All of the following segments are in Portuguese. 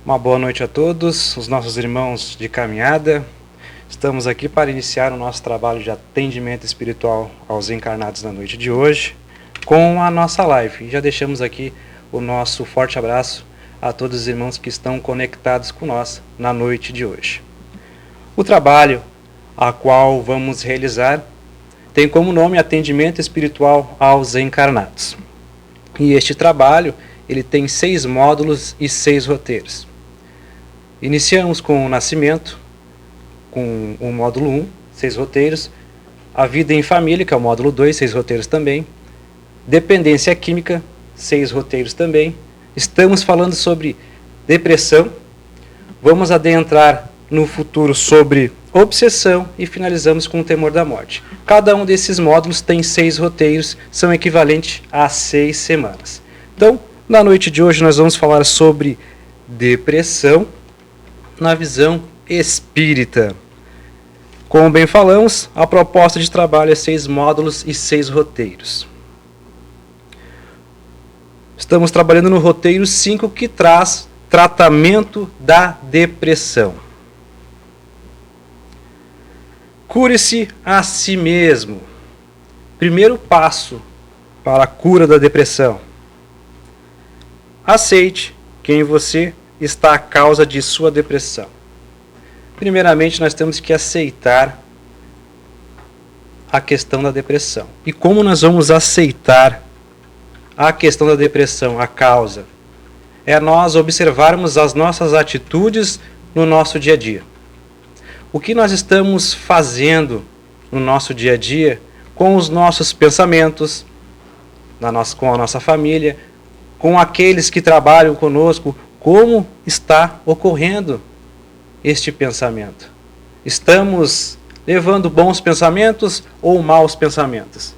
Uma boa noite a todos, os nossos irmãos de caminhada. Estamos aqui para iniciar o nosso trabalho de atendimento espiritual aos encarnados na noite de hoje, com a nossa live. E já deixamos aqui o nosso forte abraço a todos os irmãos que estão conectados com nós na noite de hoje. O trabalho a qual vamos realizar tem como nome Atendimento Espiritual aos Encarnados. E este trabalho ele tem 6 módulos e 6 roteiros. Iniciamos com o nascimento, com o módulo 1, 6 roteiros. A vida em família, que é o módulo 2, 6 roteiros também. Dependência química, 6 roteiros também. Estamos falando sobre depressão. Vamos adentrar no futuro sobre obsessão e finalizamos com o temor da morte. Cada um desses módulos tem 6 roteiros, são equivalentes a 6 semanas. Então, na noite de hoje nós vamos falar sobre depressão na visão espírita. Como bem falamos, a proposta de trabalho é 6 módulos e 6 roteiros. Estamos trabalhando no roteiro 5, que traz tratamento da depressão. Cure-se a si mesmo. Primeiro passo para a cura da depressão. Aceite quem você está a causa de sua depressão. Primeiramente, nós temos que aceitar a questão da depressão. E como nós vamos aceitar a questão da depressão, a causa? É nós observarmos as nossas atitudes no nosso dia a dia. O que nós estamos fazendo no nosso dia a dia com os nossos pensamentos, com a nossa família, com aqueles que trabalham conosco, como está ocorrendo este pensamento? Estamos levando bons pensamentos ou maus pensamentos?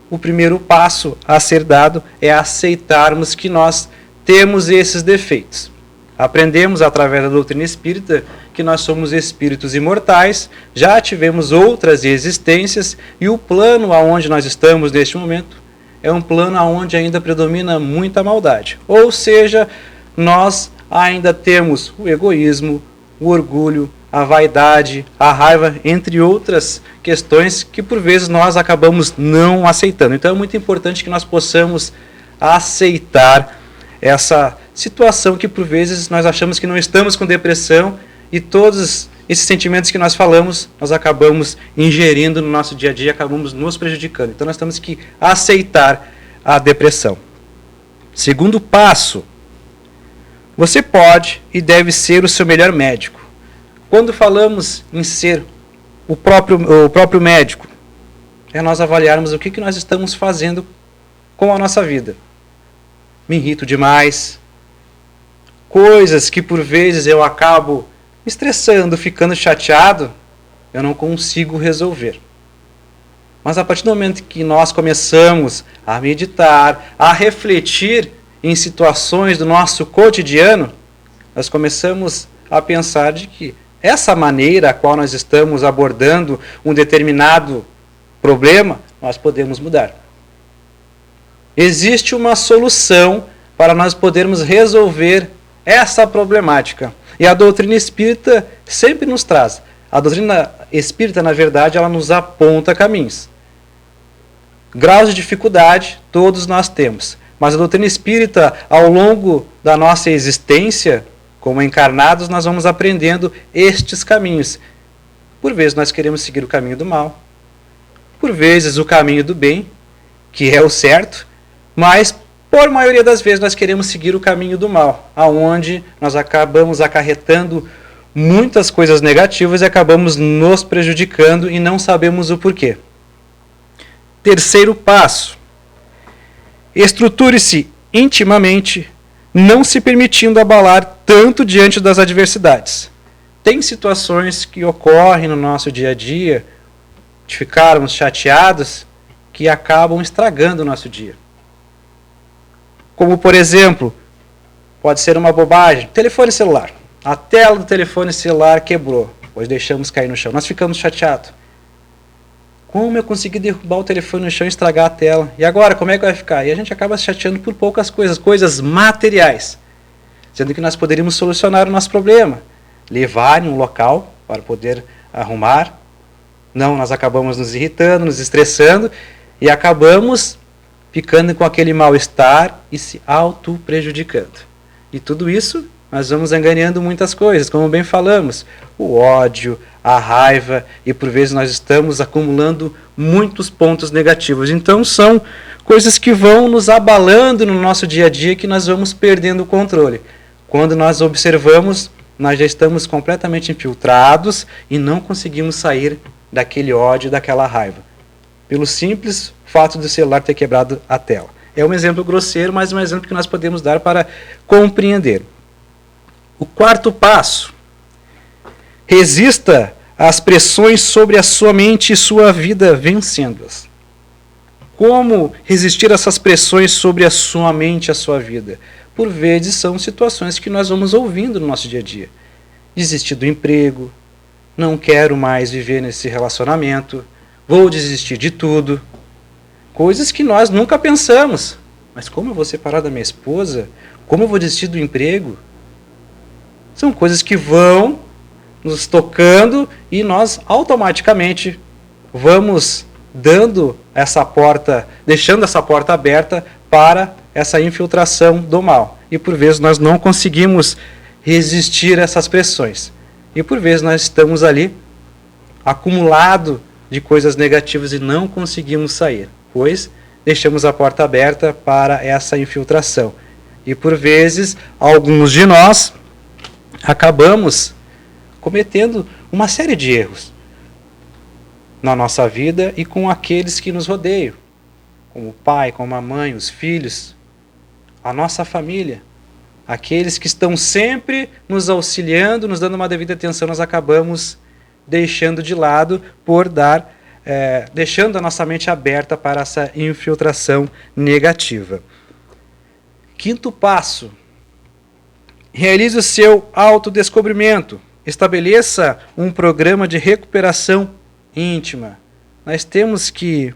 O primeiro passo a ser dado é aceitarmos que nós temos esses defeitos. Aprendemos através da doutrina espírita que nós somos espíritos imortais, já tivemos outras existências e o plano aonde nós estamos neste momento é um plano onde ainda predomina muita maldade. Ou seja, nós ainda temos o egoísmo, o orgulho, a vaidade, a raiva, entre outras questões que por vezes nós acabamos não aceitando. Então é muito importante que nós possamos aceitar essa situação que por vezes nós achamos que não estamos com depressão e todos esses sentimentos que nós falamos, nós acabamos ingerindo no nosso dia a dia, acabamos nos prejudicando. Então nós temos que aceitar a depressão. Segundo passo, você pode e deve ser o seu melhor médico. Quando falamos em ser o próprio médico, é nós avaliarmos o que nós estamos fazendo com a nossa vida. Me irrito demais, coisas que por vezes eu acabo me estressando, ficando chateado, eu não consigo resolver. Mas a partir do momento que nós começamos a meditar, a refletir em situações do nosso cotidiano, nós começamos a pensar de que essa maneira a qual nós estamos abordando um determinado problema, nós podemos mudar. Existe uma solução para nós podermos resolver essa problemática. E a doutrina espírita sempre nos traz. A doutrina espírita, na verdade, ela nos aponta caminhos. Graus de dificuldade, todos nós temos. Mas a doutrina espírita, ao longo da nossa existência, como encarnados, nós vamos aprendendo estes caminhos. Por vezes nós queremos seguir o caminho do mal. Por vezes o caminho do bem, que é o certo. Mas por maioria das vezes nós queremos seguir o caminho do mal, aonde nós acabamos acarretando muitas coisas negativas e acabamos nos prejudicando e não sabemos o porquê. Terceiro passo. Estruture-se intimamente, não se permitindo abalar tanto diante das adversidades. Tem situações que ocorrem no nosso dia a dia, de ficarmos chateados, que acabam estragando o nosso dia. Como, por exemplo, pode ser uma bobagem, telefone celular. A tela do telefone celular quebrou, pois deixamos cair no chão. Nós ficamos chateados. Como eu consegui derrubar o telefone no chão e estragar a tela? E agora, como é que vai ficar? E a gente acaba se chateando por poucas coisas, coisas materiais. sendo que nós poderíamos solucionar o nosso problema, levar em um local para poder arrumar. Não, nós acabamos nos irritando, nos estressando e acabamos ficando com aquele mal-estar e se auto-prejudicando. E tudo isso nós vamos angariando muitas coisas, como bem falamos, o ódio, a raiva, e por vezes nós estamos acumulando muitos pontos negativos. Então são coisas que vão nos abalando no nosso dia a dia, que nós vamos perdendo o controle. Quando nós observamos, nós já estamos completamente infiltrados e não conseguimos sair daquele ódio, daquela raiva, pelo simples fato do celular ter quebrado a tela. É um exemplo grosseiro, mas um exemplo que nós podemos dar para compreender. O quarto passo: resista às pressões sobre a sua mente e sua vida, vencendo-as. Como resistir a essas pressões sobre a sua mente e a sua vida? Por vezes são situações que nós vamos ouvindo no nosso dia a dia. Desistir do emprego, não quero mais viver nesse relacionamento, vou desistir de tudo. Coisas que nós nunca pensamos. Mas como eu vou separar da minha esposa? Como eu vou desistir do emprego? São coisas que vão nos tocando e nós automaticamente vamos dando essa porta, deixando essa porta aberta para essa infiltração do mal. E por vezes nós não conseguimos resistir a essas pressões. E por vezes nós estamos ali acumulado de coisas negativas e não conseguimos sair, pois deixamos a porta aberta para essa infiltração. E por vezes alguns de nós acabamos cometendo uma série de erros na nossa vida e com aqueles que nos rodeiam, como o pai, como a mãe, os filhos, a nossa família. Aqueles que estão sempre nos auxiliando, nos dando uma devida atenção, nós acabamos deixando de lado por deixando a nossa mente aberta para essa infiltração negativa. Quinto passo: realize o seu autodescobrimento. Estabeleça um programa de recuperação íntima. Nós temos que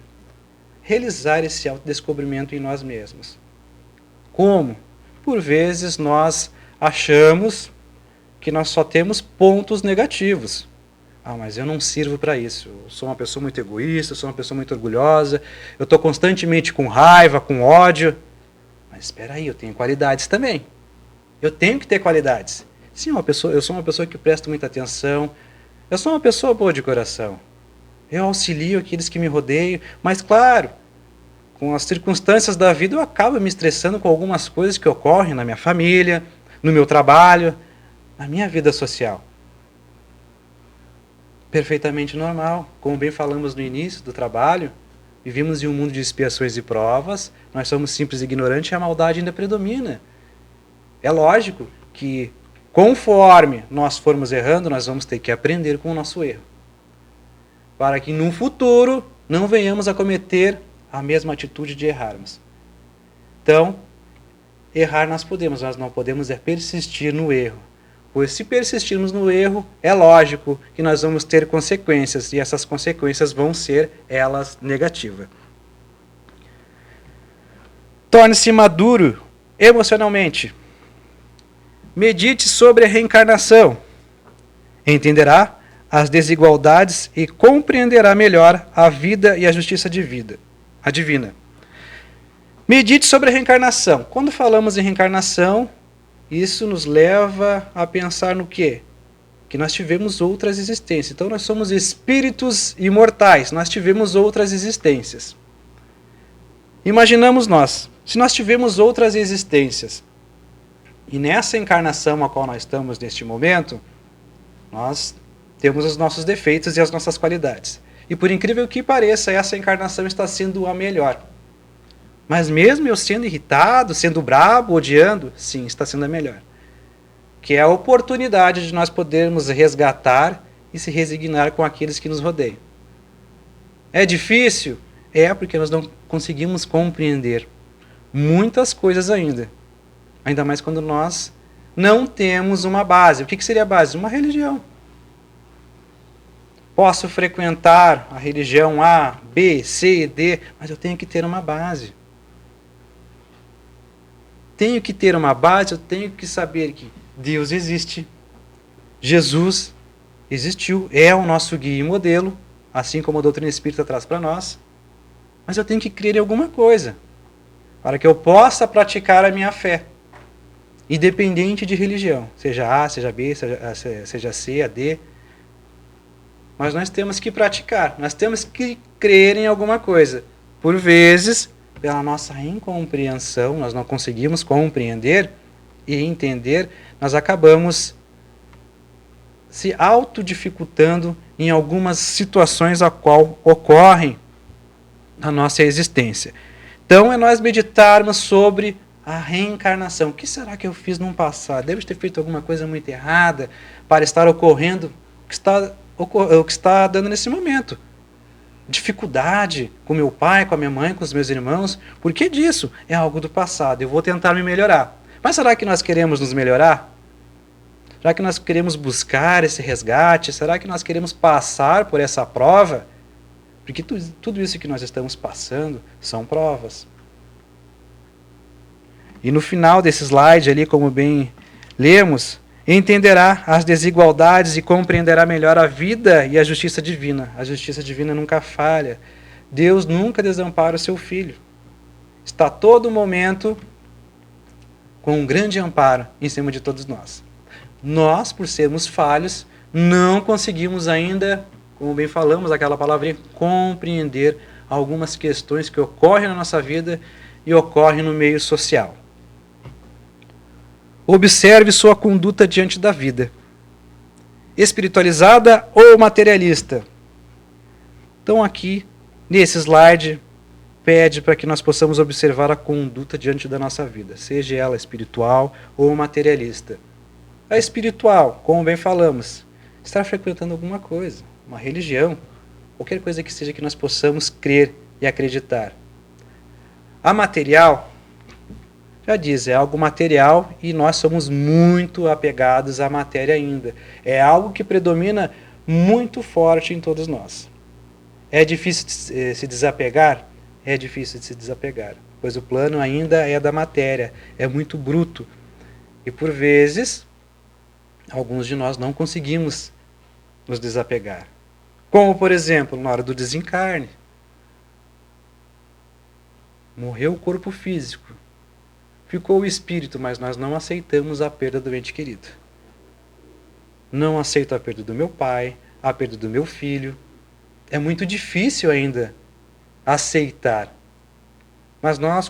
realizar esse autodescobrimento em nós mesmos. Como? Por vezes nós achamos que nós só temos pontos negativos. Ah, mas eu não sirvo para isso. Eu sou uma pessoa muito egoísta, eu sou uma pessoa muito orgulhosa, eu estou constantemente com raiva, com ódio. Mas espera aí, eu tenho qualidades também. Eu tenho que ter qualidades. Sim, eu sou uma pessoa que presta muita atenção, eu sou uma pessoa boa de coração. Eu auxilio aqueles que me rodeiam, mas claro, com as circunstâncias da vida eu acabo me estressando com algumas coisas que ocorrem na minha família, no meu trabalho, na minha vida social. Perfeitamente normal. Como bem falamos no início do trabalho, vivemos em um mundo de expiações e provas, nós somos simples e ignorantes e a maldade ainda predomina. É lógico que, conforme nós formos errando, nós vamos ter que aprender com o nosso erro, para que no futuro não venhamos a cometer a mesma atitude de errarmos. Então, errar nós podemos, nós não podemos persistir no erro. Pois se persistirmos no erro, é lógico que nós vamos ter consequências, e essas consequências vão ser, elas, negativas. Torne-se maduro emocionalmente. Medite sobre a reencarnação. Entenderá as desigualdades e compreenderá melhor a vida e a justiça divina. Medite sobre a reencarnação. Quando falamos em reencarnação, isso nos leva a pensar no quê? Que nós tivemos outras existências. Então nós somos espíritos imortais, nós tivemos outras existências. Imaginamos nós, se nós tivemos outras existências, e nessa encarnação a qual nós estamos neste momento, nós temos os nossos defeitos e as nossas qualidades. E por incrível que pareça, essa encarnação está sendo a melhor. Mas mesmo eu sendo irritado, sendo brabo, odiando, sim, está sendo a melhor. Que é a oportunidade de nós podermos resgatar e se resignar com aqueles que nos rodeiam. É difícil? É, porque nós não conseguimos compreender muitas coisas ainda. Ainda mais quando nós não temos uma base. O que seria a base? Uma religião. Posso frequentar a religião A, B, C, D, mas eu tenho que ter uma base. tenho que ter uma base, eu tenho que saber que Deus existe, Jesus existiu, é o nosso guia e modelo, assim como a doutrina espírita traz para nós, mas eu tenho que crer em alguma coisa, para que eu possa praticar a minha fé, independente de religião, seja A, seja B, seja C, a D, mas nós temos que praticar, nós temos que crer em alguma coisa. Por vezes, pela nossa incompreensão, nós não conseguimos compreender e entender, nós acabamos se autodificultando em algumas situações a qual ocorrem na nossa existência. Então é nós meditarmos sobre a reencarnação. O que será que eu fiz no passado? Devo ter feito alguma coisa muito errada para estar ocorrendo o que está dando nesse momento. Dificuldade com meu pai, com a minha mãe, com os meus irmãos. Por que disso? É algo do passado. Eu vou tentar me melhorar. Mas será que nós queremos nos melhorar? Será que nós queremos buscar esse resgate? Será que nós queremos passar por essa prova? Porque tudo isso que nós estamos passando são provas. E no final desse slide ali, como bem lemos, entenderá as desigualdades e compreenderá melhor a vida e a justiça divina. A justiça divina nunca falha. Deus nunca desampara o seu filho. Está a todo momento com um grande amparo em cima de todos nós. Nós, por sermos falhos, não conseguimos ainda, como bem falamos, aquela palavrinha, compreender algumas questões que ocorrem na nossa vida e ocorrem no meio social. Observe sua conduta diante da vida. Espiritualizada ou materialista? Então aqui, nesse slide, pede para que nós possamos observar a conduta diante da nossa vida, seja ela espiritual ou materialista. A espiritual, como bem falamos, estar frequentando alguma coisa, uma religião, qualquer coisa que seja que nós possamos crer e acreditar. A material, já diz, é algo material e nós somos muito apegados à matéria ainda. É algo que predomina muito forte em todos nós. É difícil de se desapegar? É difícil de se desapegar, pois o plano ainda é da matéria, é muito bruto. E por vezes, alguns de nós não conseguimos nos desapegar. Como, por exemplo, na hora do desencarne. Morreu o corpo físico. Ficou o espírito, mas nós não aceitamos a perda do ente querido. Não aceito a perda do meu pai, a perda do meu filho. É muito difícil ainda aceitar. Mas nós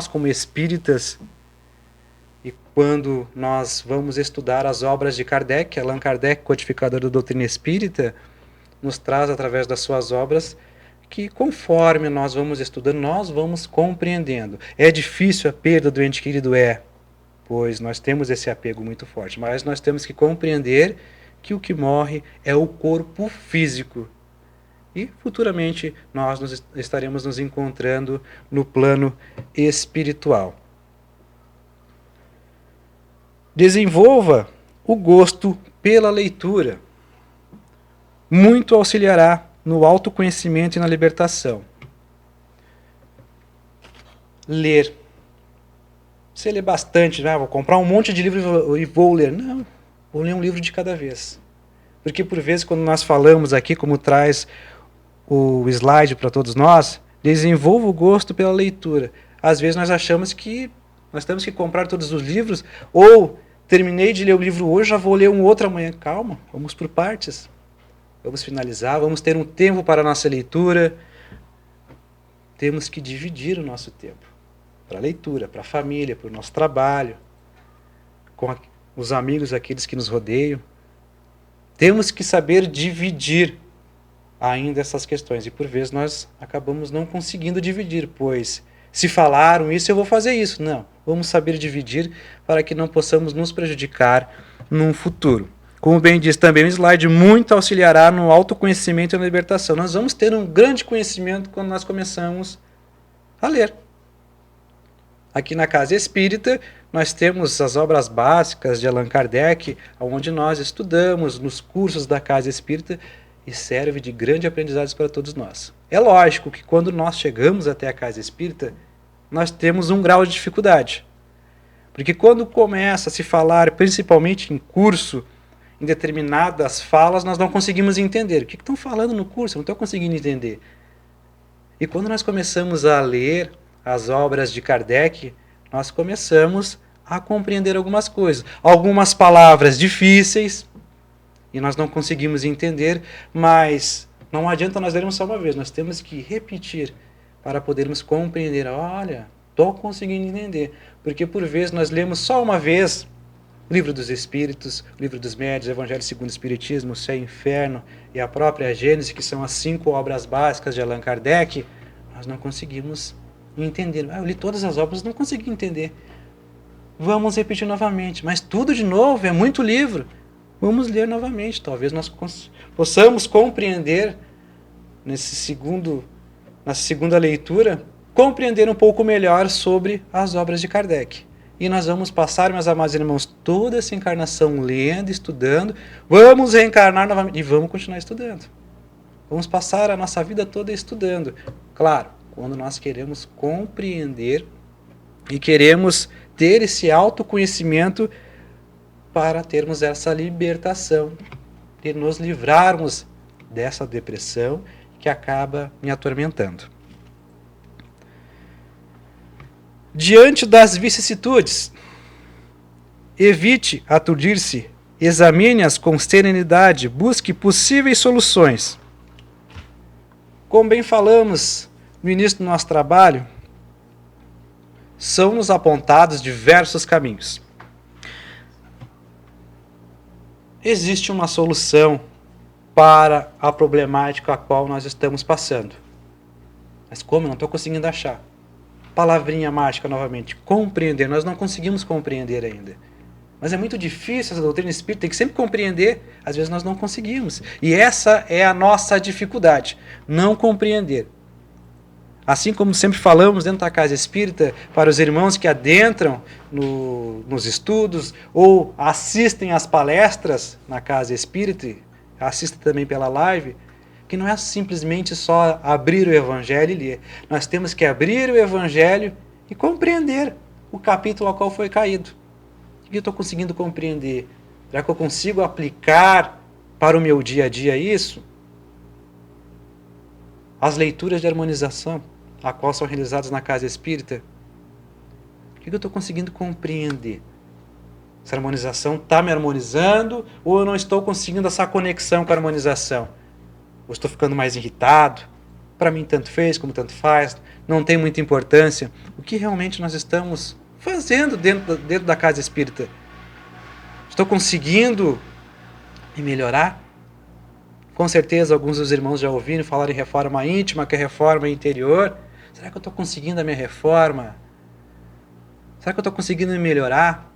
como espíritas, e quando nós vamos estudar as obras de Kardec, Allan Kardec, codificador da doutrina espírita, nos traz através das suas obras que conforme nós vamos estudando, nós vamos compreendendo. É difícil a perda do ente querido? É, pois nós temos esse apego muito forte, mas nós temos que compreender que o que morre é o corpo físico. E futuramente nós estaremos nos encontrando no plano espiritual. Desenvolva o gosto pela leitura. Muito auxiliará no autoconhecimento e na libertação. Ler. Você lê bastante, né? Vou comprar um monte de livro e vou ler. Não, vou ler um livro de cada vez. Porque por vezes quando nós falamos aqui, como traz o slide para todos nós, desenvolva o gosto pela leitura. Às vezes nós achamos que nós temos que comprar todos os livros, ou terminei de ler o livro hoje, já vou ler um outro amanhã. Calma, vamos por partes. Vamos finalizar, vamos ter um tempo para a nossa leitura. Temos que dividir o nosso tempo para a leitura, para a família, para o nosso trabalho, com os amigos, aqueles que nos rodeiam. Temos que saber dividir ainda essas questões. E por vezes nós acabamos não conseguindo dividir, pois se falaram isso, eu vou fazer isso. Não, vamos saber dividir para que não possamos nos prejudicar num futuro. Como bem diz também o slide, muito auxiliará no autoconhecimento e na libertação. Nós vamos ter um grande conhecimento quando nós começamos a ler. Aqui na Casa Espírita, nós temos as obras básicas de Allan Kardec, onde nós estudamos nos cursos da Casa Espírita e serve de grande aprendizado para todos nós. É lógico que quando nós chegamos até a Casa Espírita, nós temos um grau de dificuldade. Porque quando começa a se falar, principalmente em curso, em determinadas falas, nós não conseguimos entender. O que estão falando no curso? Eu não estou conseguindo entender. E quando nós começamos a ler as obras de Kardec, nós começamos a compreender algumas coisas. Algumas palavras difíceis, e nós não conseguimos entender, mas não adianta nós lermos só uma vez, nós temos que repetir para podermos compreender. Olha, estou conseguindo entender. Porque por vezes nós lemos só uma vez o Livro dos Espíritos, o Livro dos Médiuns, o Evangelho segundo o Espiritismo, o Céu e o Inferno e a própria Gênese, que são as 5 obras básicas de Allan Kardec, nós não conseguimos entender. Eu li todas as obras, não consegui entender. Vamos repetir novamente, mas tudo de novo, é muito livro. Vamos ler novamente, talvez nós possamos compreender nessa segunda leitura, compreender um pouco melhor sobre as obras de Kardec. E nós vamos passar, meus amados irmãos, toda essa encarnação lendo, estudando, vamos reencarnar novamente e vamos continuar estudando. Vamos passar a nossa vida toda estudando. Claro, quando nós queremos compreender e queremos ter esse autoconhecimento para termos essa libertação, de nos livrarmos dessa depressão que acaba me atormentando. Diante das vicissitudes, evite aturdir-se, examine-as com serenidade, busque possíveis soluções. Como bem falamos no início do nosso trabalho, são-nos apontados diversos caminhos. Existe uma solução para a problemática a qual nós estamos passando. Mas como? Eu não estou conseguindo achar. Palavrinha mágica novamente, compreender. Nós não conseguimos compreender ainda. Mas é muito difícil essa doutrina espírita, tem que sempre compreender. Às vezes nós não conseguimos. E essa é a nossa dificuldade, não compreender. Assim como sempre falamos dentro da casa espírita, para os irmãos que adentram nos estudos ou assistem às palestras na casa espírita, assistem também pela live, que não é simplesmente só abrir o Evangelho e ler. Nós temos que abrir o Evangelho e compreender o capítulo ao qual foi caído. O que eu estou conseguindo compreender? Será que eu consigo aplicar para o meu dia a dia isso? As leituras de harmonização, a qual são realizadas na casa espírita, o que eu estou conseguindo compreender? Essa harmonização está me harmonizando ou eu não estou conseguindo essa conexão com a harmonização? Ou estou ficando mais irritado? Para mim tanto fez como tanto faz, não tem muita importância. O que realmente nós estamos fazendo dentro da casa espírita? Estou conseguindo me melhorar? Com certeza alguns dos irmãos já ouviram falar em reforma íntima, que é reforma interior. Será que eu estou conseguindo a minha reforma? Será que eu estou conseguindo me melhorar?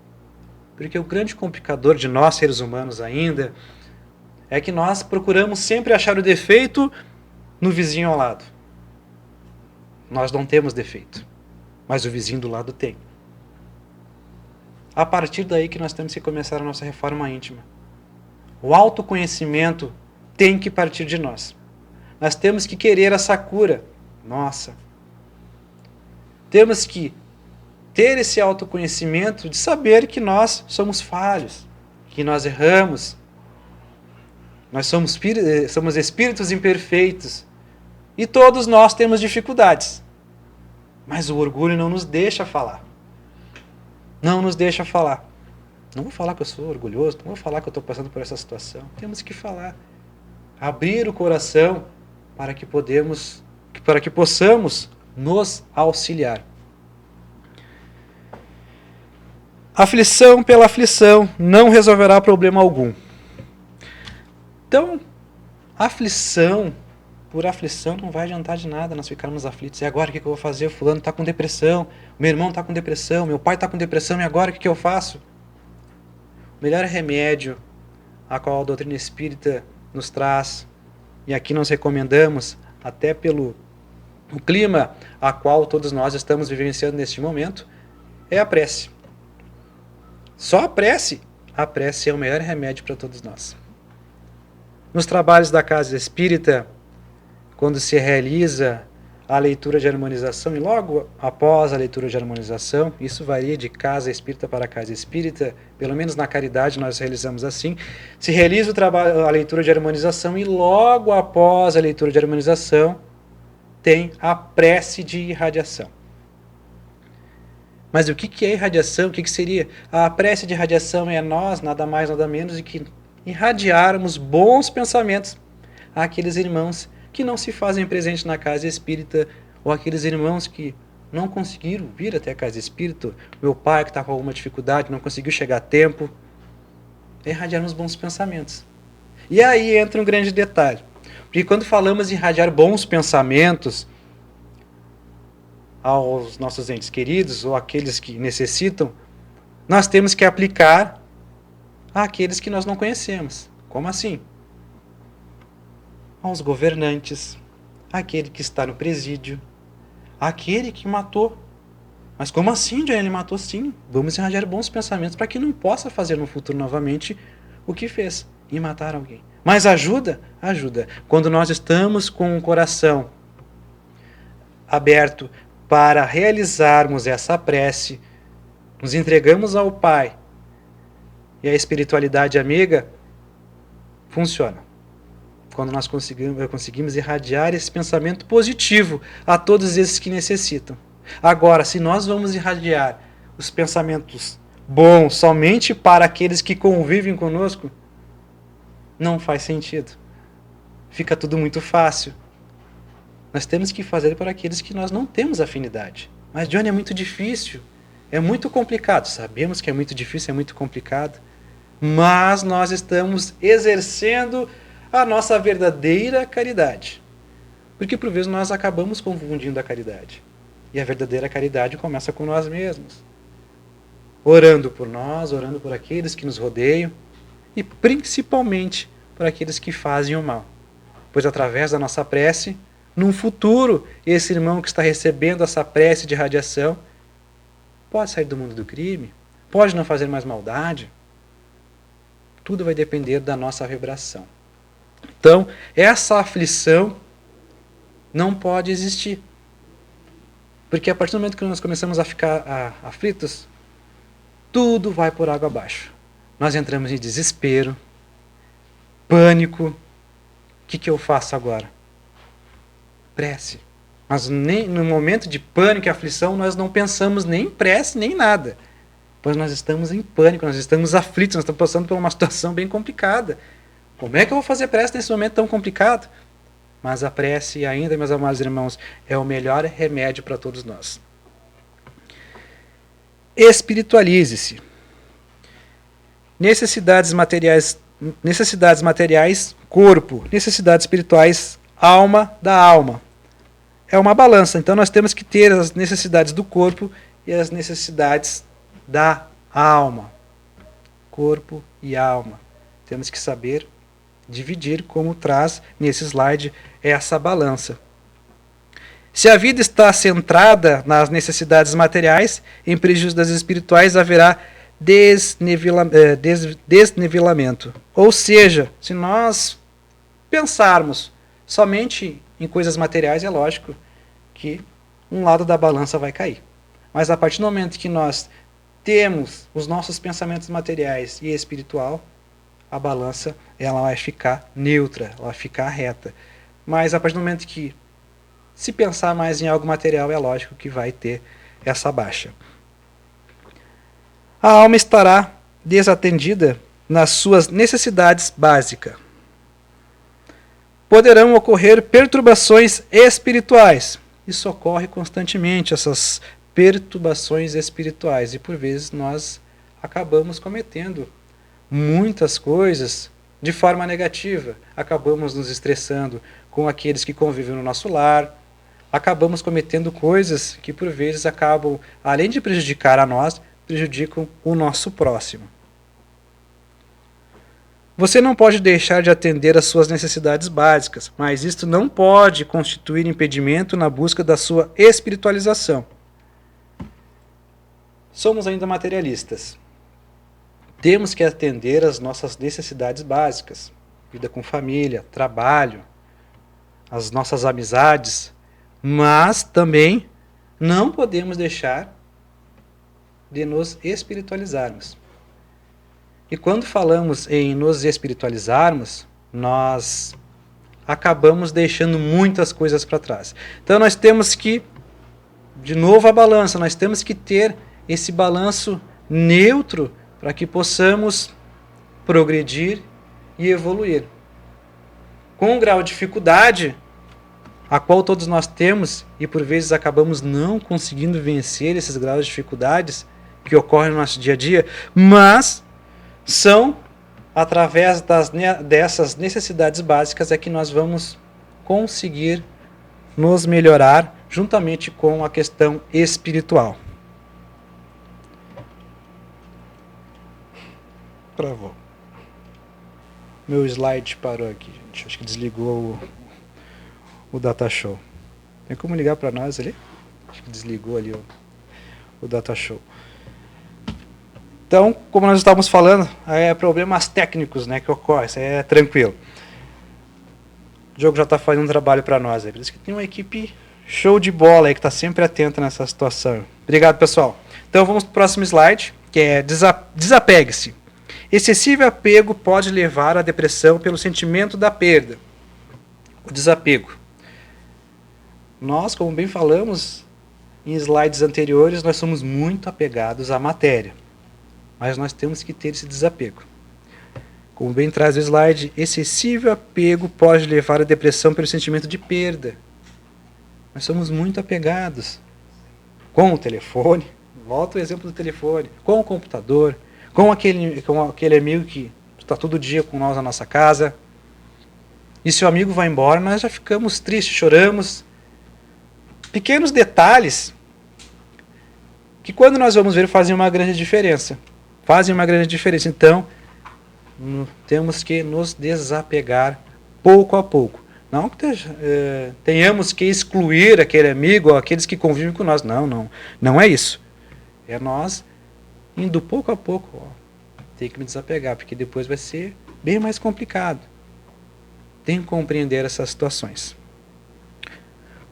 Porque o grande complicador de nós, seres humanos ainda, é que nós procuramos sempre achar o defeito no vizinho ao lado. Nós não temos defeito, mas o vizinho do lado tem. A partir daí que nós temos que começar a nossa reforma íntima. O autoconhecimento tem que partir de nós. Nós temos que querer essa cura. Nossa. Temos que ter esse autoconhecimento de saber que nós somos falhos, que nós erramos. Nós somos espíritos imperfeitos. E todos nós temos dificuldades. Mas o orgulho não nos deixa falar. Não nos deixa falar. Não vou falar que eu sou orgulhoso, não vou falar que eu estou passando por essa situação. Temos que falar. Abrir o coração para que possamos nos auxiliar. Aflição pela aflição não resolverá problema algum. Então, aflição por aflição não vai adiantar de nada nós ficarmos aflitos. E agora o que eu vou fazer? O fulano está com depressão, meu irmão está com depressão, meu pai está com depressão, e agora o que eu faço? O melhor remédio a qual a doutrina espírita nos traz, e aqui nós recomendamos, até pelo clima a qual todos nós estamos vivenciando neste momento, é a prece. Só a prece é o melhor remédio para todos nós. Nos trabalhos da casa espírita, quando se realiza a leitura de harmonização e logo após a leitura de harmonização, isso varia de casa espírita para casa espírita, pelo menos na caridade nós realizamos assim, se realiza a leitura de harmonização e logo após a leitura de harmonização tem a prece de irradiação. Mas o que é irradiação? O que seria? A prece de irradiação é nós, nada mais, nada menos, do que irradiarmos bons pensamentos àqueles irmãos que não se fazem presente na casa espírita, ou aqueles irmãos que não conseguiram vir até a casa espírita, meu pai que está com alguma dificuldade, não conseguiu chegar a tempo, é irradiarmos bons pensamentos. E aí entra um grande detalhe, porque quando falamos em irradiar bons pensamentos aos nossos entes queridos, ou aqueles que necessitam, nós temos que aplicar àqueles que nós não conhecemos. Como assim? Aos governantes, aquele que está no presídio, aquele que matou. Mas como assim, John? Ele matou sim. Vamos irradiar bons pensamentos para que não possa fazer no futuro novamente o que fez, e matar alguém. Mas ajuda? Ajuda. Quando nós estamos com o coração aberto para realizarmos essa prece, nos entregamos ao Pai e a espiritualidade amiga, funciona. Quando nós conseguimos irradiar esse pensamento positivo a todos esses que necessitam. Agora, se nós vamos irradiar os pensamentos bons somente para aqueles que convivem conosco, não faz sentido. Fica tudo muito fácil. Nós temos que fazer para aqueles que nós não temos afinidade. Mas, Johnny, é muito difícil, é muito complicado. Sabemos que é muito difícil, é muito complicado. Mas nós estamos exercendo a nossa verdadeira caridade. Porque por vezes nós acabamos confundindo a caridade. E a verdadeira caridade começa com nós mesmos. Orando por nós, orando por aqueles que nos rodeiam e principalmente por aqueles que fazem o mal. Pois através da nossa prece, num futuro, esse irmão que está recebendo essa prece de radiação pode sair do mundo do crime, pode não fazer mais maldade. Tudo vai depender da nossa vibração. Então, essa aflição não pode existir. Porque a partir do momento que nós começamos a ficar aflitos, tudo vai por água abaixo. Nós entramos em desespero, pânico. O que eu faço agora? Prece. Mas nem, no momento de pânico e aflição, nós não pensamos nem em prece, nem nada. Pois nós estamos em pânico, nós estamos aflitos, nós estamos passando por uma situação bem complicada. Como é que eu vou fazer prece nesse momento tão complicado? Mas a prece ainda, meus amados irmãos, é o melhor remédio para todos nós. Espiritualize-se. Necessidades materiais, corpo. Necessidades espirituais, alma da alma. É uma balança. Então nós temos que ter as necessidades do corpo e as necessidades da alma. Corpo e alma. Temos que saber dividir, como traz nesse slide essa balança. Se a vida está centrada nas necessidades materiais, em prejuízo das espirituais haverá desnivelamento. Ou seja, se nós pensarmos somente em coisas materiais, é lógico que um lado da balança vai cair. Mas a partir do momento que nós temos os nossos pensamentos materiais e espiritual, a balança ela vai ficar neutra, ela vai ficar reta. Mas a partir do momento que se pensar mais em algo material, é lógico que vai ter essa baixa. A alma estará desatendida nas suas necessidades básicas. Poderão ocorrer perturbações espirituais. Isso ocorre constantemente, essas perturbações espirituais. E por vezes nós acabamos cometendo muitas coisas de forma negativa. Acabamos nos estressando com aqueles que convivem no nosso lar. Acabamos cometendo coisas que por vezes acabam, além de prejudicar a nós, prejudicam o nosso próximo. Você não pode deixar de atender às suas necessidades básicas, mas isto não pode constituir impedimento na busca da sua espiritualização. Somos ainda materialistas. Temos que atender às nossas necessidades básicas. Vida com família, trabalho, as nossas amizades. Mas também não podemos deixar de nos espiritualizarmos. E quando falamos em nos espiritualizarmos, nós acabamos deixando muitas coisas para trás. Então nós temos que, de novo a balança, nós temos que ter esse balanço neutro para que possamos progredir e evoluir. Com um grau de dificuldade, a qual todos nós temos, e por vezes acabamos não conseguindo vencer esses graus de dificuldades que ocorrem no nosso dia a dia, mas são através dessas necessidades básicas é que nós vamos conseguir nos melhorar juntamente com a questão espiritual. Travou. Meu slide parou aqui, gente. Acho que desligou o Data Show. Tem como ligar para nós ali? Acho que desligou ali o Data Show. Então, como nós estávamos falando, problemas técnicos, né, que ocorrem, isso é tranquilo. O jogo já está fazendo um trabalho para nós. Por isso que tem uma equipe show de bola aí que está sempre atenta nessa situação. Obrigado, pessoal. Então vamos para o próximo slide, que é desapegue-se. Excessivo apego pode levar à depressão pelo sentimento da perda. O desapego. Nós, como bem falamos em slides anteriores, nós somos muito apegados à matéria. Mas nós temos que ter esse desapego. Como bem traz o slide, excessivo apego pode levar à depressão pelo sentimento de perda. Nós somos muito apegados com o telefone, volta o exemplo do telefone, com o computador, com aquele amigo que está todo dia com nós na nossa casa. E se o amigo vai embora, nós já ficamos tristes, choramos. Pequenos detalhes que quando nós vamos ver fazem uma grande diferença. Então, temos que nos desapegar pouco a pouco. Não que tenhamos que excluir aquele amigo ou aqueles que convivem com nós. Não é isso. É nós indo pouco a pouco. Tem que me desapegar, porque depois vai ser bem mais complicado. Tem que compreender essas situações.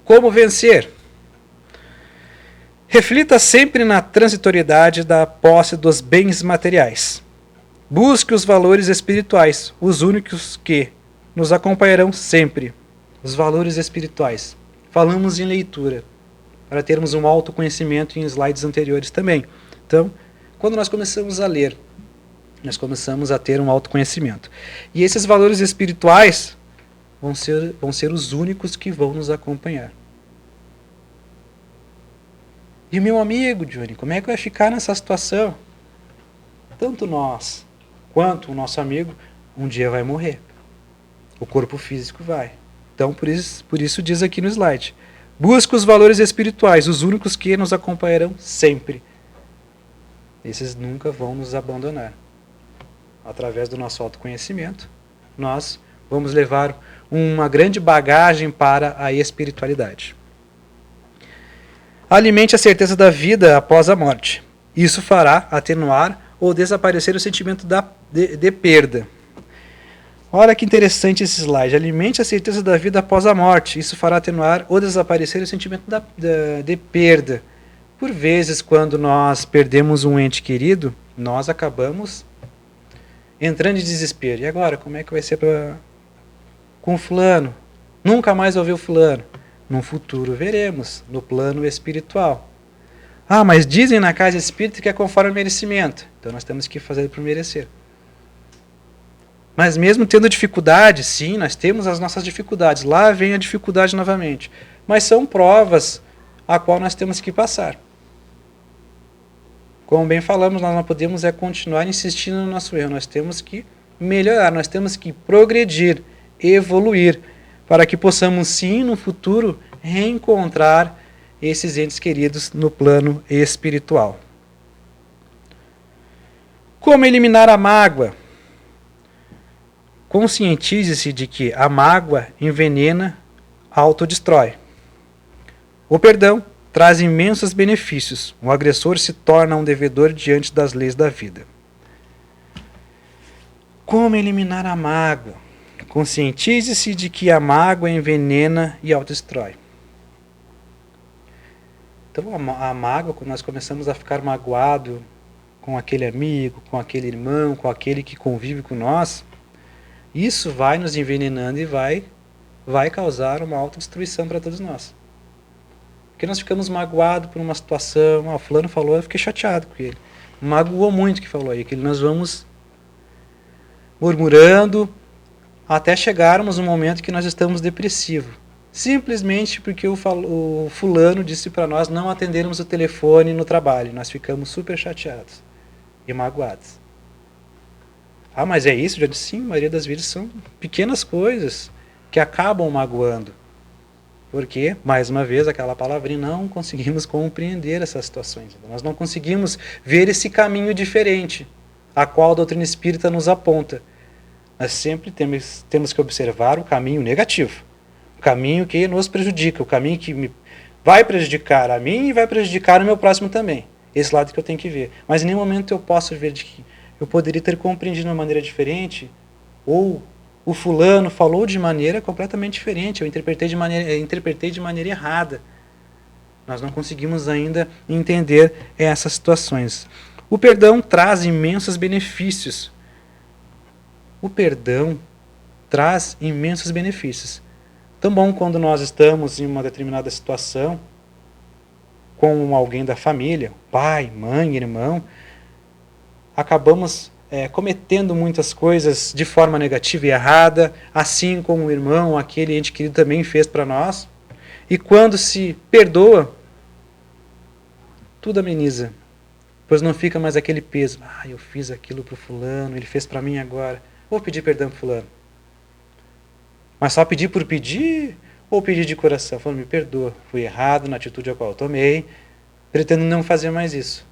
Como vencer? Reflita sempre na transitoriedade da posse dos bens materiais. Busque os valores espirituais, os únicos que nos acompanharão sempre. Os valores espirituais. Falamos em leitura, para termos um autoconhecimento em slides anteriores também. Então, quando nós começamos a ler, nós começamos a ter um autoconhecimento. E esses valores espirituais vão ser os únicos que vão nos acompanhar. E o meu amigo, Johnny, como é que vai ficar nessa situação? Tanto nós quanto o nosso amigo, um dia vai morrer. O corpo físico vai. Então, por isso diz aqui no slide. Busca os valores espirituais, os únicos que nos acompanharão sempre. Esses nunca vão nos abandonar. Através do nosso autoconhecimento, nós vamos levar uma grande bagagem para a espiritualidade. Alimente a certeza da vida após a morte. Isso fará atenuar ou desaparecer o sentimento de perda. Olha que interessante esse slide. Alimente a certeza da vida após a morte. Isso fará atenuar ou desaparecer o sentimento de perda. Por vezes, quando nós perdemos um ente querido, nós acabamos entrando em desespero. E agora, como é que vai ser com fulano? Nunca mais ouviu fulano. No futuro veremos, no plano espiritual. Ah, mas dizem na casa espírita que é conforme o merecimento. Então nós temos que fazer por merecer. Mas mesmo tendo dificuldade, sim, nós temos as nossas dificuldades. Lá vem a dificuldade novamente. Mas são provas a qual nós temos que passar. Como bem falamos, nós não podemos continuar insistindo no nosso erro. Nós temos que melhorar, nós temos que progredir, evoluir, para que possamos sim, no futuro, reencontrar esses entes queridos no plano espiritual. Como eliminar a mágoa? Conscientize-se de que a mágoa envenena, autodestrói. O perdão traz imensos benefícios. O agressor se torna um devedor diante das leis da vida. Como eliminar a mágoa? Conscientize-se de que a mágoa envenena e autodestrói. Então a mágoa, quando nós começamos a ficar magoado com aquele amigo, com aquele irmão, com aquele que convive com nós, isso vai nos envenenando e vai causar uma autodestruição para todos nós. Porque nós ficamos magoados por uma situação, o fulano falou, eu fiquei chateado com ele. Magoou muito o que falou aí, que nós vamos murmurando até chegarmos no momento que nós estamos depressivos. Simplesmente porque o fulano disse para nós não atendermos o telefone no trabalho. Nós ficamos super chateados e magoados. Ah, mas é isso? Já disse sim, a maioria das vezes são pequenas coisas que acabam magoando. Porque, mais uma vez, aquela palavrinha, não conseguimos compreender essas situações. Nós não conseguimos ver esse caminho diferente, a qual a doutrina espírita nos aponta. Nós sempre temos que observar o caminho negativo, o caminho que nos prejudica, o caminho que vai prejudicar a mim e vai prejudicar o meu próximo também. Esse lado que eu tenho que ver. Mas em nenhum momento eu posso ver de que eu poderia ter compreendido de uma maneira diferente, ou o fulano falou de maneira completamente diferente, eu interpretei de maneira errada. Nós não conseguimos ainda entender essas situações. O perdão traz imensos benefícios. O perdão traz imensos benefícios. Tão bom quando nós estamos em uma determinada situação com alguém da família, pai, mãe, irmão, acabamos cometendo muitas coisas de forma negativa e errada, assim como o irmão, aquele ente querido também fez para nós. E quando se perdoa, tudo ameniza, pois não fica mais aquele peso. Ah, eu fiz aquilo para o fulano, ele fez para mim agora. Vou pedir perdão para o fulano. Mas só pedir por pedir ou pedir de coração? Falando, me perdoa, fui errado na atitude a qual eu tomei, pretendo não fazer mais isso.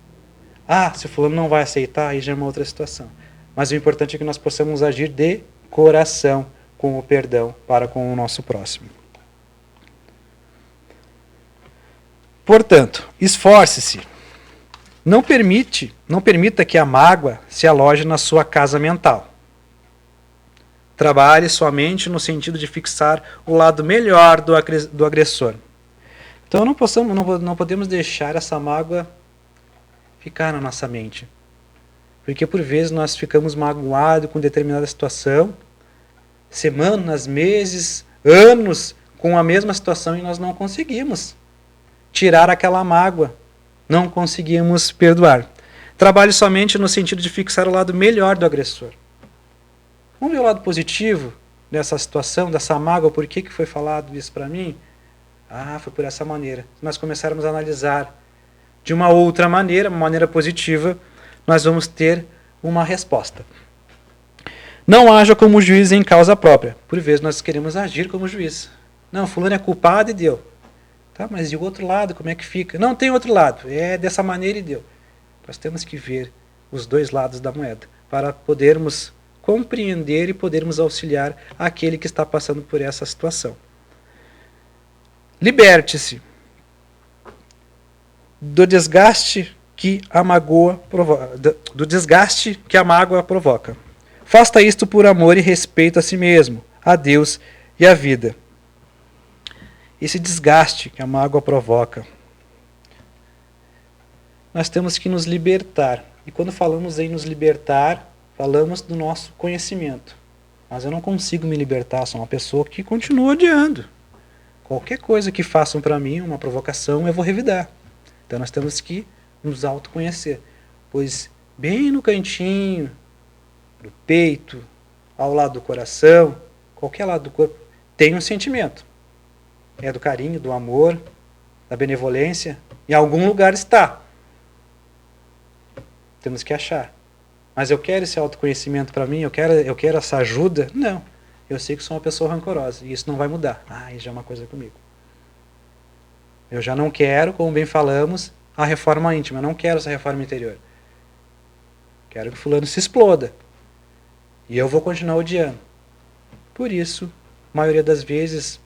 Ah, se o fulano não vai aceitar, aí já é uma outra situação. Mas o importante é que nós possamos agir de coração com o perdão para com o nosso próximo. Portanto, esforce-se. Não permita que a mágoa se aloje na sua casa mental. Trabalhe somente no sentido de fixar o lado melhor do agressor. Então não podemos deixar essa mágoa ficar na nossa mente. Porque por vezes nós ficamos magoados com determinada situação, semanas, meses, anos com a mesma situação e nós não conseguimos tirar aquela mágoa, não conseguimos perdoar. Trabalhe somente no sentido de fixar o lado melhor do agressor. Vamos ver o lado positivo dessa situação, dessa mágoa, por que foi falado isso para mim? Ah, foi por essa maneira. Se nós começarmos a analisar de uma outra maneira, uma maneira positiva, nós vamos ter uma resposta. Não haja como juiz em causa própria. Por vezes nós queremos agir como juiz. Não, fulano é culpado e deu. Tá, mas e o outro lado, como é que fica? Não, tem outro lado. É dessa maneira e deu. Nós temos que ver os dois lados da moeda para podermos compreender e podermos auxiliar aquele que está passando por essa situação. Liberte-se do desgaste que a mágoa provoca. Faça isto por amor e respeito a si mesmo, a Deus e à vida. Esse desgaste que a mágoa provoca, nós temos que nos libertar. E quando falamos em nos libertar, falamos do nosso conhecimento. Mas eu não consigo me libertar, sou uma pessoa que continua odiando. Qualquer coisa que façam para mim, uma provocação, eu vou revidar. Então nós temos que nos autoconhecer, pois bem no cantinho, do peito, ao lado do coração, qualquer lado do corpo, tem um sentimento. É do carinho, do amor, da benevolência. Em algum lugar está. Temos que achar. Mas eu quero esse autoconhecimento para mim, eu quero essa ajuda? Não. Eu sei que sou uma pessoa rancorosa e isso não vai mudar. Ah, isso já é uma coisa comigo. Eu já não quero, como bem falamos, a reforma íntima. Eu não quero essa reforma interior. Quero que fulano se exploda. E eu vou continuar odiando. Por isso, a maioria das vezes,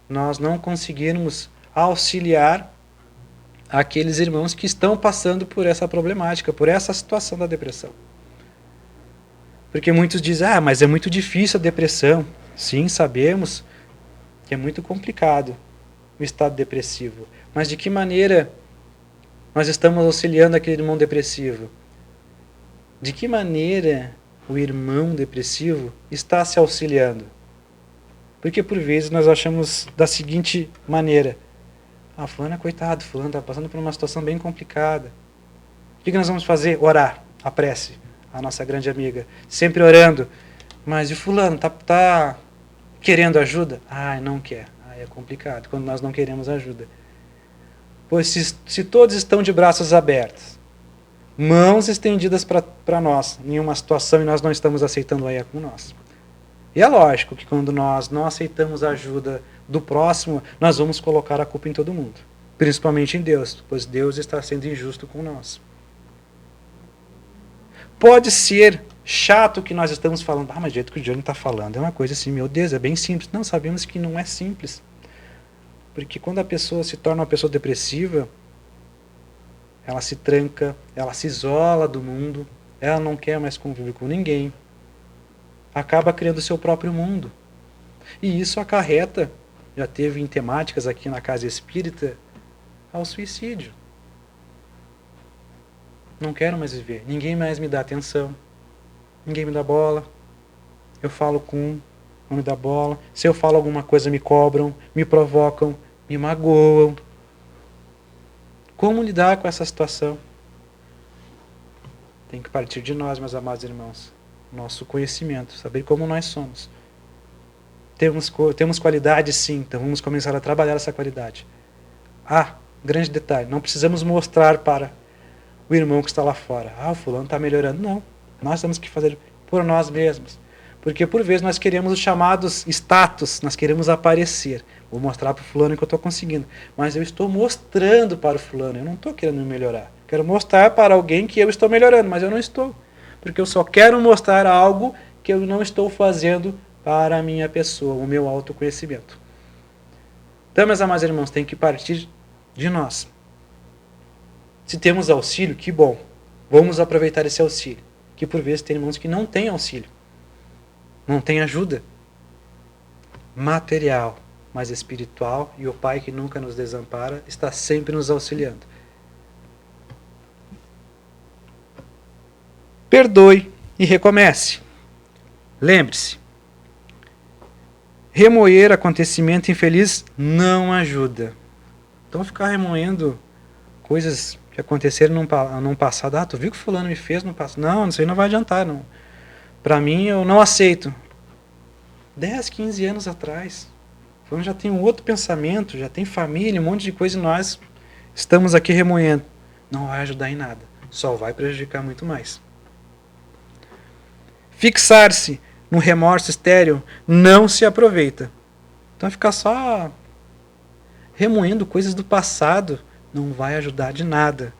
nós não conseguimos auxiliar aqueles irmãos que estão passando por essa problemática, por essa situação da depressão. Porque muitos dizem, mas é muito difícil a depressão. Sim, sabemos que é muito complicado o estado depressivo. Mas de que maneira nós estamos auxiliando aquele irmão depressivo? De que maneira o irmão depressivo está se auxiliando? Porque por vezes nós achamos da seguinte maneira: ah, fulano é coitado, fulano está passando por uma situação bem complicada. O que nós vamos fazer? Orar, a prece, a nossa grande amiga. Sempre orando. Mas e fulano, tá querendo ajuda? Ah, não quer. Ah, é complicado quando nós não queremos ajuda. Pois se todos estão de braços abertos, mãos estendidas para nós, em uma situação e nós não estamos aceitando aí com nós. E é lógico que quando nós não aceitamos a ajuda do próximo, nós vamos colocar a culpa em todo mundo. Principalmente em Deus, pois Deus está sendo injusto com nós. Pode ser chato o que nós estamos falando. Ah, mas o jeito que o Johnny está falando é uma coisa assim, meu Deus, é bem simples. Não, sabemos que não é simples. Porque quando a pessoa se torna uma pessoa depressiva, ela se tranca, ela se isola do mundo, ela não quer mais conviver com ninguém. Acaba criando seu próprio mundo. E isso acarreta, já teve em temáticas aqui na Casa Espírita, ao suicídio. Não quero mais viver. Ninguém mais me dá atenção. Ninguém me dá bola. Eu falo com um, não me dá bola. Se eu falo alguma coisa, me cobram, me provocam, me magoam. Como lidar com essa situação? Tem que partir de nós, meus amados irmãos. Nosso conhecimento, saber como nós somos. Temos qualidade, sim, então vamos começar a trabalhar essa qualidade. Ah, grande detalhe, não precisamos mostrar para o irmão que está lá fora. Ah, o fulano está melhorando. Não, nós temos que fazer por nós mesmos. Porque por vezes nós queremos os chamados status, nós queremos aparecer. Vou mostrar para o fulano que eu estou conseguindo. Mas eu estou mostrando para o fulano, eu não estou querendo me melhorar. Quero mostrar para alguém que eu estou melhorando, mas eu não estou. Porque eu só quero mostrar algo que eu não estou fazendo para a minha pessoa, o meu autoconhecimento. Então, meus amados irmãos, tem que partir de nós. Se temos auxílio, que bom. Vamos aproveitar esse auxílio. Que por vezes tem irmãos que não têm auxílio. Não tem ajuda material, mas espiritual, e o Pai que nunca nos desampara está sempre nos auxiliando. Perdoe e recomece. Lembre-se, remoer acontecimento infeliz não ajuda. Então ficar remoendo coisas que aconteceram num passado. Ah, tu viu que fulano me fez no passado? Não, isso aí não vai adiantar. Não. Para mim, eu não aceito. 10, 15 anos atrás. Fulano já tem um outro pensamento, já tem família, um monte de coisa e nós estamos aqui remoendo. Não vai ajudar em nada. Só vai prejudicar muito mais. Fixar-se no remorso estéril não se aproveita. Então ficar só remoendo coisas do passado não vai ajudar de nada.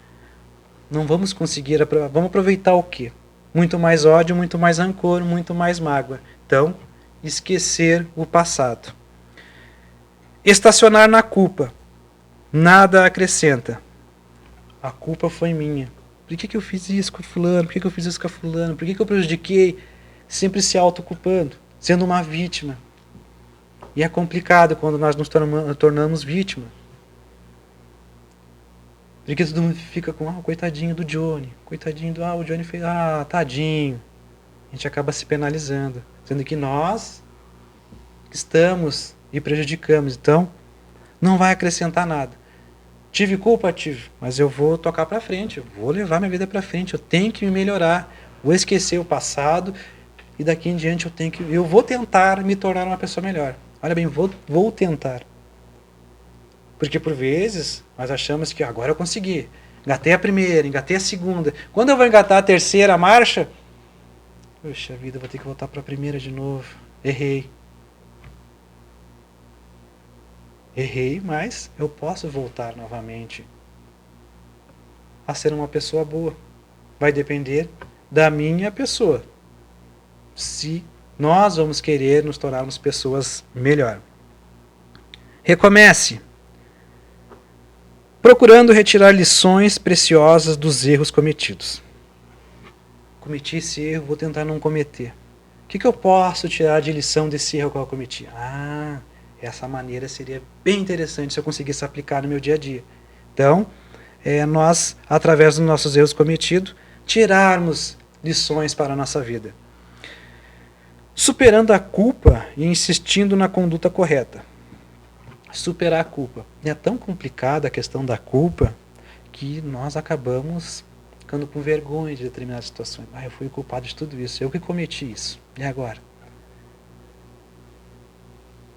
Não vamos conseguir, vamos aproveitar o quê? Muito mais ódio, muito mais rancor, muito mais mágoa. Então, esquecer o passado. Estacionar na culpa. Nada acrescenta. A culpa foi minha. Por que eu fiz isso com o fulano? Por que eu fiz isso com a fulana? Por que eu prejudiquei? Sempre se autoculpando, sendo uma vítima. E é complicado quando nós nos tornamos vítima. Porque todo mundo fica com, coitadinho do Johnny. Coitadinho do, o Johnny fez, tadinho. A gente acaba se penalizando. Sendo que nós estamos e prejudicamos. Então, não vai acrescentar nada. Tive culpa? Tive. Mas eu vou tocar para frente. Eu vou levar minha vida para frente. Eu tenho que me melhorar. Vou esquecer o passado. E daqui em diante eu vou tentar me tornar uma pessoa melhor. Olha bem, vou tentar. Porque por vezes nós achamos que agora eu consegui. Engatei a primeira, engatei a segunda. Quando eu vou engatar a terceira marcha, puxa vida, vou ter que voltar para a primeira de novo. Errei. Errei, mas eu posso voltar novamente a ser uma pessoa boa. Vai depender da minha pessoa. Se nós vamos querer nos tornarmos pessoas melhor. Recomece. Procurando retirar lições preciosas dos erros cometidos. Cometi esse erro, vou tentar não cometer. O que eu posso tirar de lição desse erro que eu cometi? Essa maneira seria bem interessante se eu conseguisse aplicar no meu dia a dia. Então, nós, através dos nossos erros cometidos, tirarmos lições para a nossa vida. Superando a culpa e insistindo na conduta correta. Superar a culpa. É tão complicada a questão da culpa que nós acabamos ficando com vergonha de determinadas situações. Eu fui culpado de tudo isso, eu que cometi isso. E agora?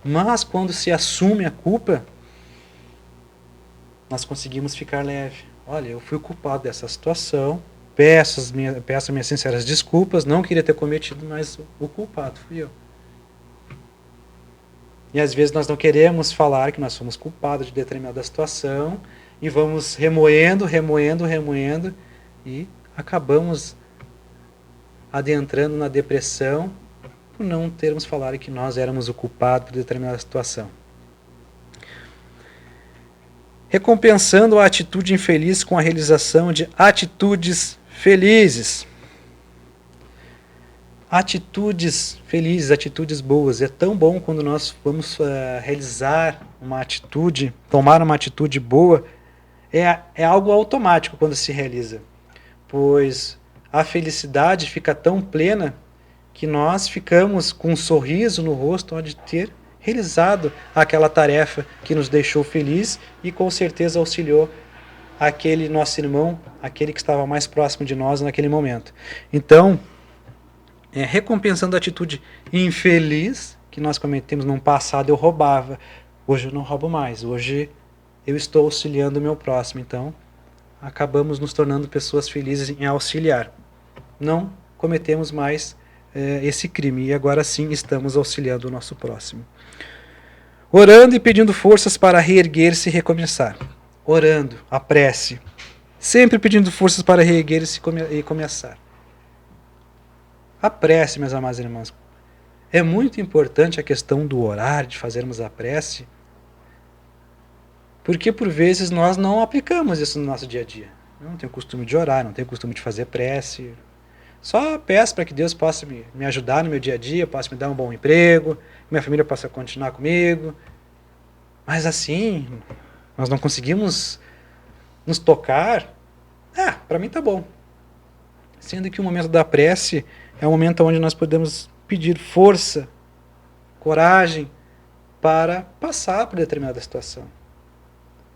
Mas quando se assume a culpa, nós conseguimos ficar leve. Olha, eu fui culpado dessa situação, peço minhas sinceras desculpas, não queria ter cometido, mas o culpado fui eu. E às vezes nós não queremos falar que nós fomos culpados de determinada situação e vamos remoendo e acabamos adentrando na depressão por não termos falado que nós éramos o culpado por determinada situação. Recompensando a atitude infeliz com a realização de atitudes felizes. Atitudes felizes, atitudes boas. É tão bom quando nós vamos realizar uma atitude, tomar uma atitude boa, é algo automático quando se realiza. Pois a felicidade fica tão plena que nós ficamos com um sorriso no rosto de ter realizado aquela tarefa que nos deixou feliz e com certeza auxiliou aquele nosso irmão, aquele que estava mais próximo de nós naquele momento. Então, recompensando a atitude infeliz que nós cometemos no passado, eu roubava. Hoje eu não roubo mais, hoje eu estou auxiliando o meu próximo. Então, acabamos nos tornando pessoas felizes em auxiliar. Não cometemos mais esse crime e agora sim estamos auxiliando o nosso próximo. Orando e pedindo forças para reerguer-se e recomeçar. Orando, a prece. Sempre pedindo forças para reerguer-se e começar. A prece, meus amados irmãos, é muito importante a questão do orar, de fazermos a prece, porque por vezes nós não aplicamos isso no nosso dia a dia. Eu não tenho costume de orar, não tenho costume de fazer prece. Só peço para que Deus possa me ajudar no meu dia a dia, possa me dar um bom emprego, que minha família possa continuar comigo. Mas assim, nós não conseguimos nos tocar. Para mim tá bom. Sendo que o momento da prece é um momento onde nós podemos pedir força, coragem para passar por determinada situação.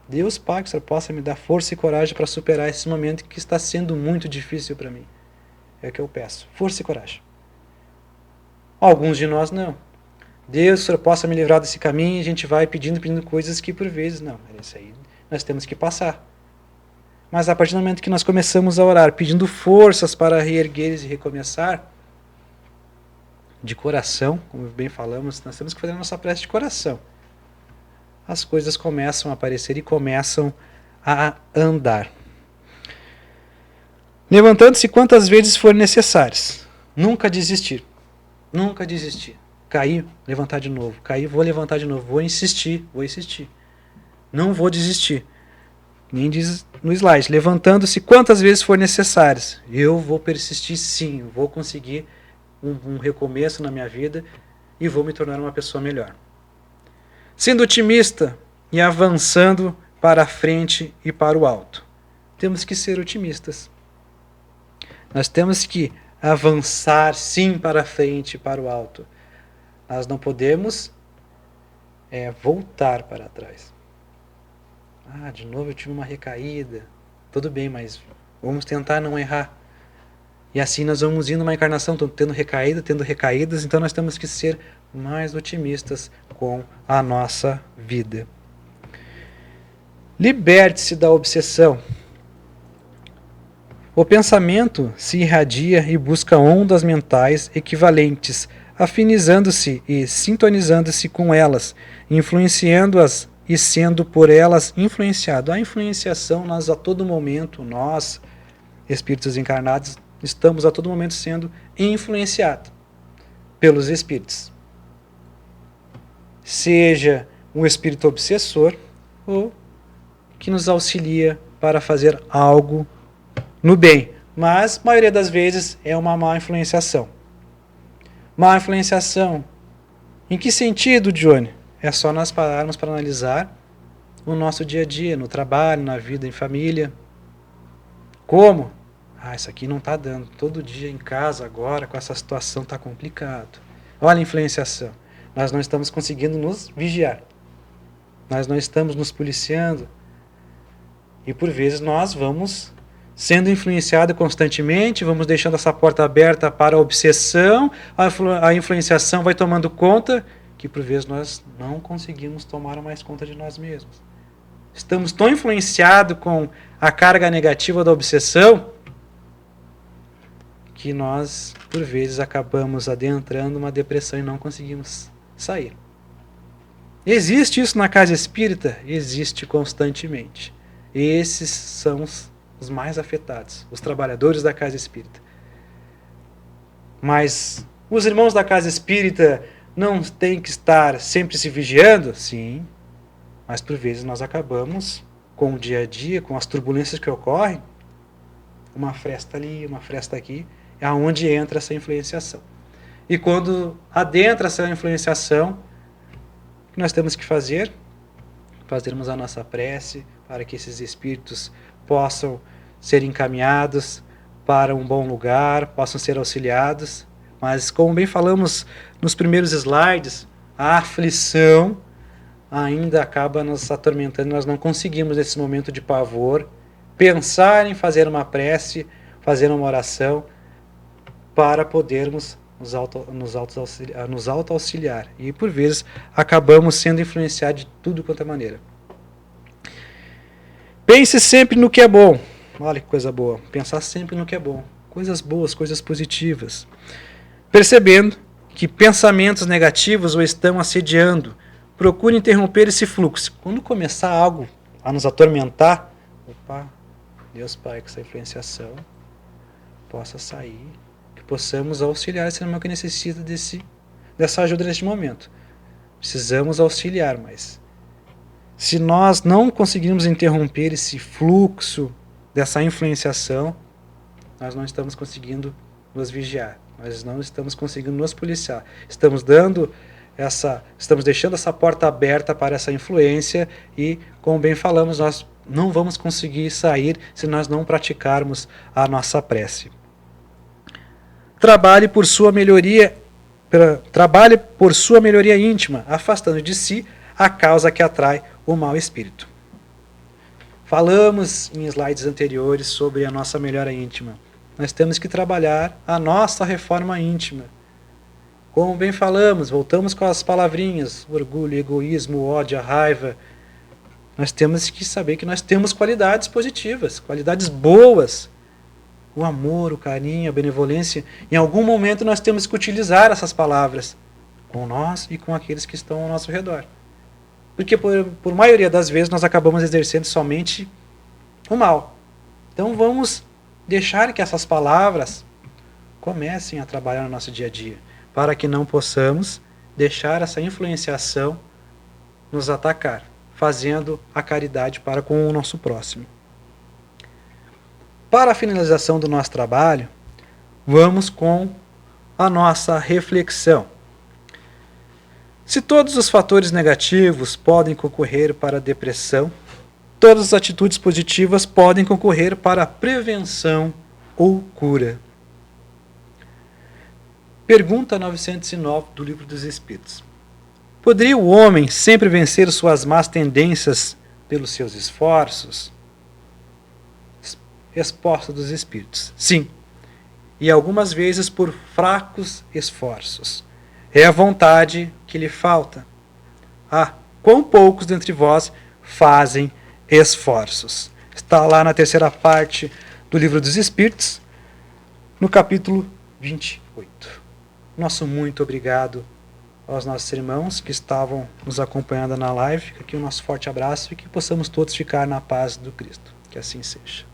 Deus, Pai, que o Senhor possa me dar força e coragem para superar esse momento que está sendo muito difícil para mim. É o que eu peço. Força e coragem. Alguns de nós não. Deus, que o Senhor possa me livrar desse caminho, e a gente vai pedindo coisas que por vezes não. Isso aí nós temos que passar. Mas a partir do momento que nós começamos a orar, pedindo forças para reerguer e recomeçar, de coração, como bem falamos, nós temos que fazer a nossa prece de coração. As coisas começam a aparecer e começam a andar. Levantando-se quantas vezes forem necessárias. Nunca desistir. Nunca desistir. Cair, levantar de novo. Cair, vou levantar de novo. Vou insistir. Não vou desistir. Nem diz no slide. Levantando-se quantas vezes for necessárias. Eu vou persistir sim. Vou conseguir um recomeço na minha vida e vou me tornar uma pessoa melhor. Sendo otimista e avançando para a frente e para o alto. Temos que ser otimistas. Nós temos que avançar sim para a frente e para o alto. Nós não podemos voltar para trás. De novo eu tive uma recaída. Tudo bem, mas vamos tentar não errar. E assim nós vamos indo uma encarnação, tendo recaídas, então nós temos que ser mais otimistas com a nossa vida. Liberte-se da obsessão. O pensamento se irradia e busca ondas mentais equivalentes, afinizando-se e sintonizando-se com elas, influenciando-as e sendo por elas influenciado. A influenciação, nós a todo momento, nós, espíritos encarnados, estamos a todo momento sendo influenciados pelos espíritos. Seja um espírito obsessor ou que nos auxilia para fazer algo no bem, mas a maioria das vezes é uma má influenciação. Má influenciação, em que sentido, Johnny? É só nós pararmos para analisar no nosso dia a dia, no trabalho, na vida em família. Como? Isso aqui não está dando. Todo dia em casa agora, com essa situação, está complicado. Olha a influenciação. Nós não estamos conseguindo nos vigiar. Nós não estamos nos policiando. E por vezes nós vamos sendo influenciados constantemente, vamos deixando essa porta aberta para a obsessão, a influenciação vai tomando conta, que por vezes nós não conseguimos tomar mais conta de nós mesmos. Estamos tão influenciados com a carga negativa da obsessão, que nós, por vezes, acabamos adentrando uma depressão e não conseguimos sair. Existe isso na casa espírita? Existe constantemente. Esses são os mais afetados, os trabalhadores da casa espírita. Mas os irmãos da casa espírita não têm que estar sempre se vigiando? Sim, mas por vezes nós acabamos com o dia a dia, com as turbulências que ocorrem, uma fresta ali, uma fresta aqui, é onde entra essa influenciação. E quando adentra essa influenciação, o que nós temos que fazer? Fazermos a nossa prece para que esses espíritos possam ser encaminhados para um bom lugar, possam ser auxiliados. Mas, como bem falamos nos primeiros slides, a aflição ainda acaba nos atormentando. Nós não conseguimos, nesse momento de pavor, pensar em fazer uma prece, fazer uma oração, para podermos nos auto-auxiliar. E, por vezes, acabamos sendo influenciados de tudo quanto é maneira. Pense sempre no que é bom. Olha que coisa boa. Pensar sempre no que é bom. Coisas boas, coisas positivas. Percebendo que pensamentos negativos o estão assediando. Procure interromper esse fluxo. Quando começar algo a nos atormentar, Deus Pai, que essa influenciação possa sair, que possamos auxiliar esse irmão que necessita dessa ajuda neste momento. Precisamos auxiliar, mas se nós não conseguirmos interromper esse fluxo dessa influenciação, nós não estamos conseguindo nos vigiar, nós não estamos conseguindo nos policiar. Estamos deixando essa porta aberta para essa influência e, como bem falamos, nós não vamos conseguir sair se nós não praticarmos a nossa prece. Trabalhe por sua melhoria íntima, afastando de si a causa que atrai o mau espírito. Falamos em slides anteriores sobre a nossa melhora íntima. Nós temos que trabalhar a nossa reforma íntima. Como bem falamos, voltamos com as palavrinhas, orgulho, egoísmo, ódio, a raiva. Nós temos que saber que nós temos qualidades positivas, qualidades boas. O amor, o carinho, a benevolência. Em algum momento nós temos que utilizar essas palavras com nós e com aqueles que estão ao nosso redor. Porque por maioria das vezes nós acabamos exercendo somente o mal. Então vamos deixar que essas palavras comecem a trabalhar no nosso dia a dia, para que não possamos deixar essa influenciação nos atacar, fazendo a caridade para com o nosso próximo. Para a finalização do nosso trabalho, vamos com a nossa reflexão. Se todos os fatores negativos podem concorrer para a depressão, todas as atitudes positivas podem concorrer para a prevenção ou cura. Pergunta 909 do Livro dos Espíritos. Poderia o homem sempre vencer suas más tendências pelos seus esforços? Resposta dos Espíritos. Sim. E algumas vezes por fracos esforços. É a vontade que lhe falta. Quão poucos dentre vós fazem esforços. Está lá na terceira parte do Livro dos Espíritos, no capítulo 28. Nosso muito obrigado aos nossos irmãos que estavam nos acompanhando na live. Aqui o nosso forte abraço e que possamos todos ficar na paz do Cristo. Que assim seja.